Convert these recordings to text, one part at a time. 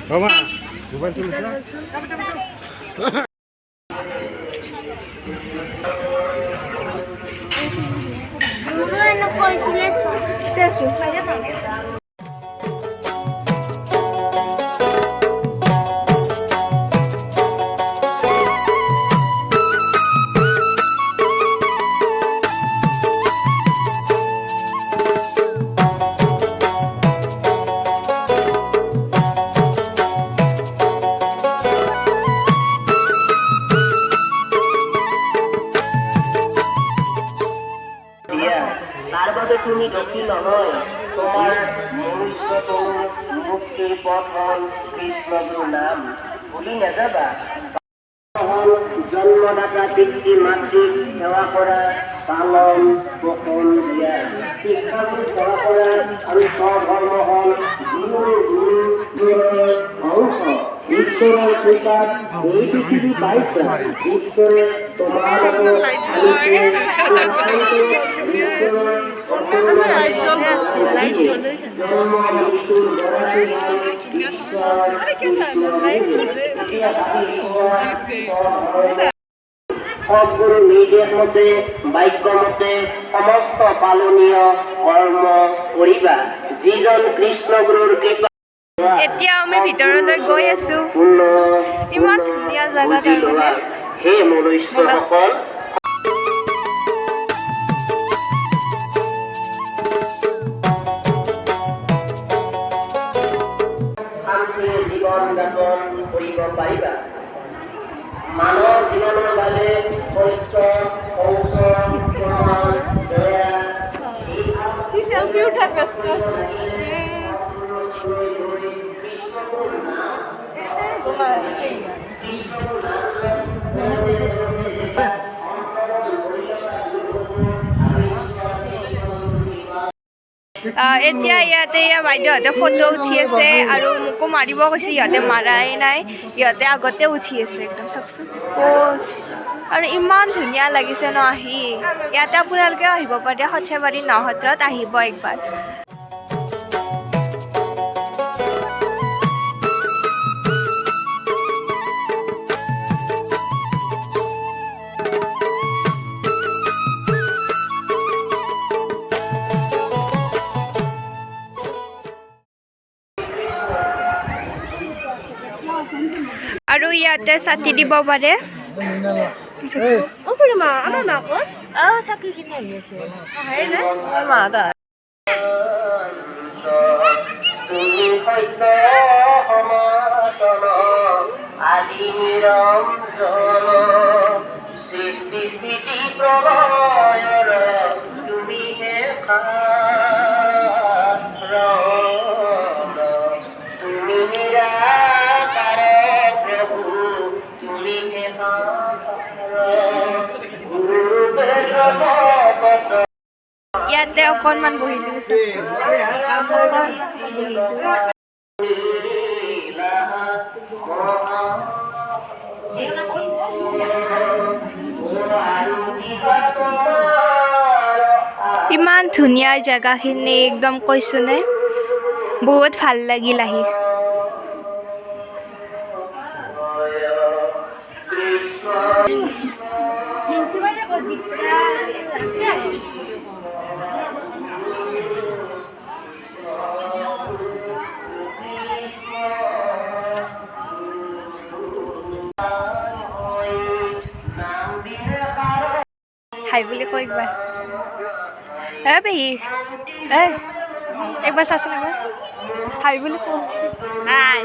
Toma, bukan tulisnya. Dulu anak tulis terus aja sampai. তার বাদে তুমি দক্ষিণ নয় তোমার মনুষ্যত মুক্তির পথ হল কৃষ্ণগুরু নাম ভুলি না যাবা জন্মদাতা পিতৃ মাতৃ সেৱা কৰা পালন পোষণ দিয়া শিক্ষাগুৰু সেৱা কৰা আৰু স্বধৰ্ম হল গুৰুৰ অংশ ঈশ্বৰৰ কৃপাত এই পৃথিৱী পাইছা ঈশ্বৰে সদগুৰু নিৰ্দেশ মতে বাক্য মতে সমস্ত পালনীয় কৰ্ম কৰিবা যিজন কৃষ্ণগুৰুৰ কৃপা এতিয়া আমি ভিতৰলৈ গৈ আছো ইমান ধুনীয়া জাগা তাৰমানে হে মনুষ্যসকল শান্তিৰ জীৱন যাপন কৰিব পাৰিবা মানৱ জীৱনৰ বাবে সত্য শৌচ ক্ষমা দয়া সেলফি উঠা ব্যস্ত এতিয়া ইয়াতে বাইদেউহঁতে ফটো উঠি আছে আৰু মোকো মাৰিব কৈছে ইহঁতে মাৰাই নাই ইহঁতে আগতে উঠি আছে একদম চাওকচোন প'জ আৰু ইমান ধুনীয়া লাগিছে ন আহি ইয়াতে আপোনালোকেও আহিব পাৰে সৰ্থেবাৰী নসত্ৰত আহিব একবাৰ আৰু ইয়াতে ছাতি দিব পাৰে ছাতি কিনি আহি আছে আদি নিৰঞ্জন সৃষ্টি স্থিতি প্ৰলয়ৰ তুমিহে তুমি নিৰাকাৰ প্ৰভু তুমিহে ইয়াতে অকণমান বহিলো ইমান ধুনীয়া জেগাখিনি একদম কৈছোনে বহুত ভাল লাগিল আহি হাই বুলি কৈ একবাৰ পেহী একবাৰ চাচোন একবাৰ হাই বুলি ক হাই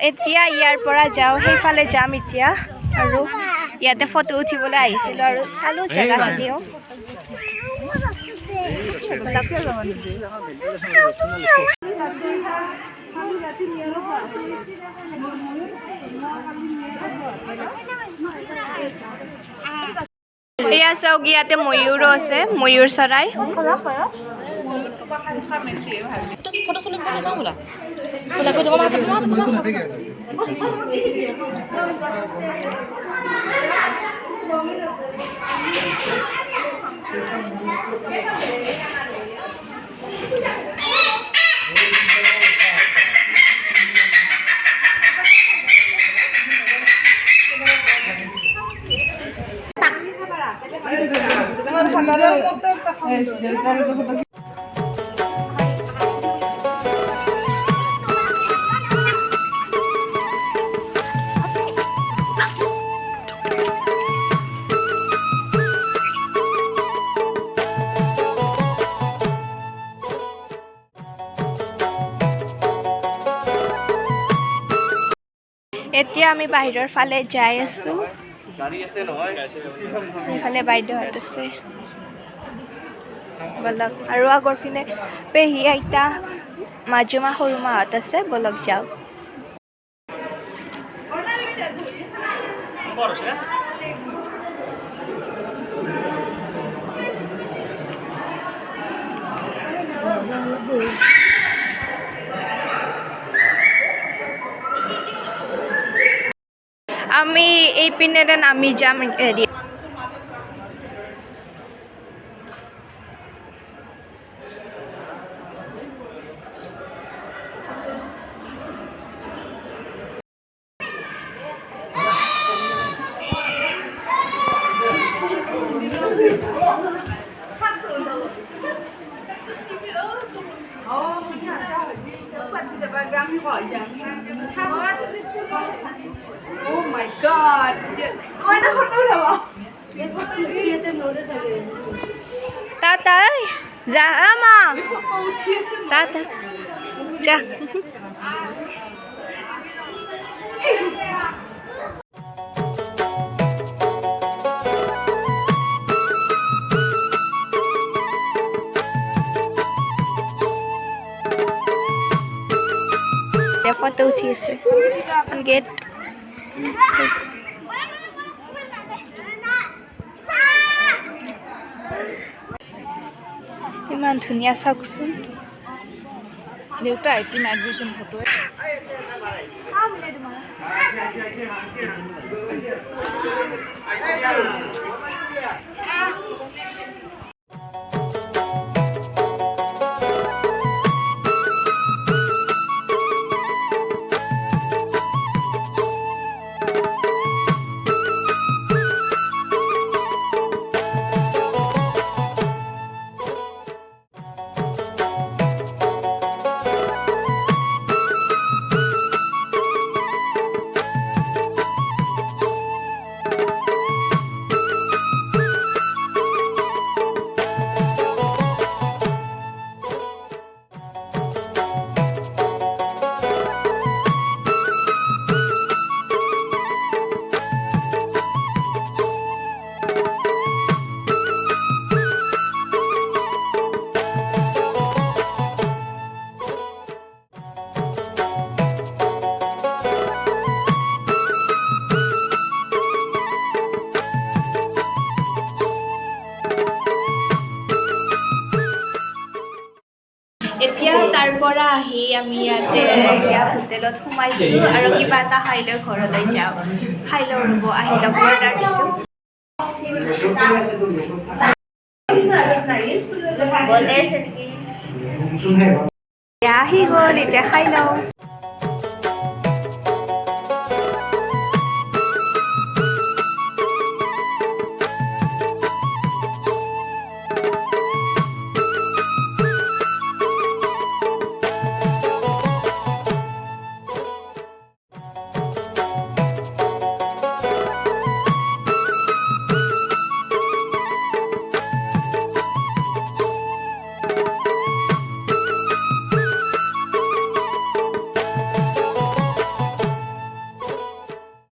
এতিয়া ইয়াৰ পৰা যাওঁ সেইফালে যাম এতিয়া আৰু ইয়াতে ফটো উঠিবলৈ আহিছিলোঁ আৰু চালোঁ জেগাখিনিও এয়া চাওক ইয়াতে ময়ূৰো আছে ময়ূৰ চৰাই ফটো তুলিম ব'লা যাওঁ ব'লা ব'লা গৈ যাব এতিয়া আমি বাহিৰৰ ফালে যাই আছোঁ এইফালে বাইদেউহঁত আছে বলক আৰু আগৰ পিনে পেহী আইতা মাজুমা সৰু মাহঁত আছে বলক যাওক আমি এই পিনেৰে নামি যাম হেৰি Oh my god. Tata, ja ama. Tata, ja. Foto uchi ase gate ইমান ধুনীয়া চাওকচোন দেউতা এটি নাইট ভিজন ফটো তাৰ পৰা আহি আমি ইয়াতে ইয়াৰ হোটেলত সোমাইছোঁ আৰু কিবা এটা খাই লৈ ঘৰলৈ যাওঁ খাই লওঁ ৰ'ব আহি লওক অৰ্ডাৰ দিছোঁ আহি গ'ল এতিয়া খাই লওঁ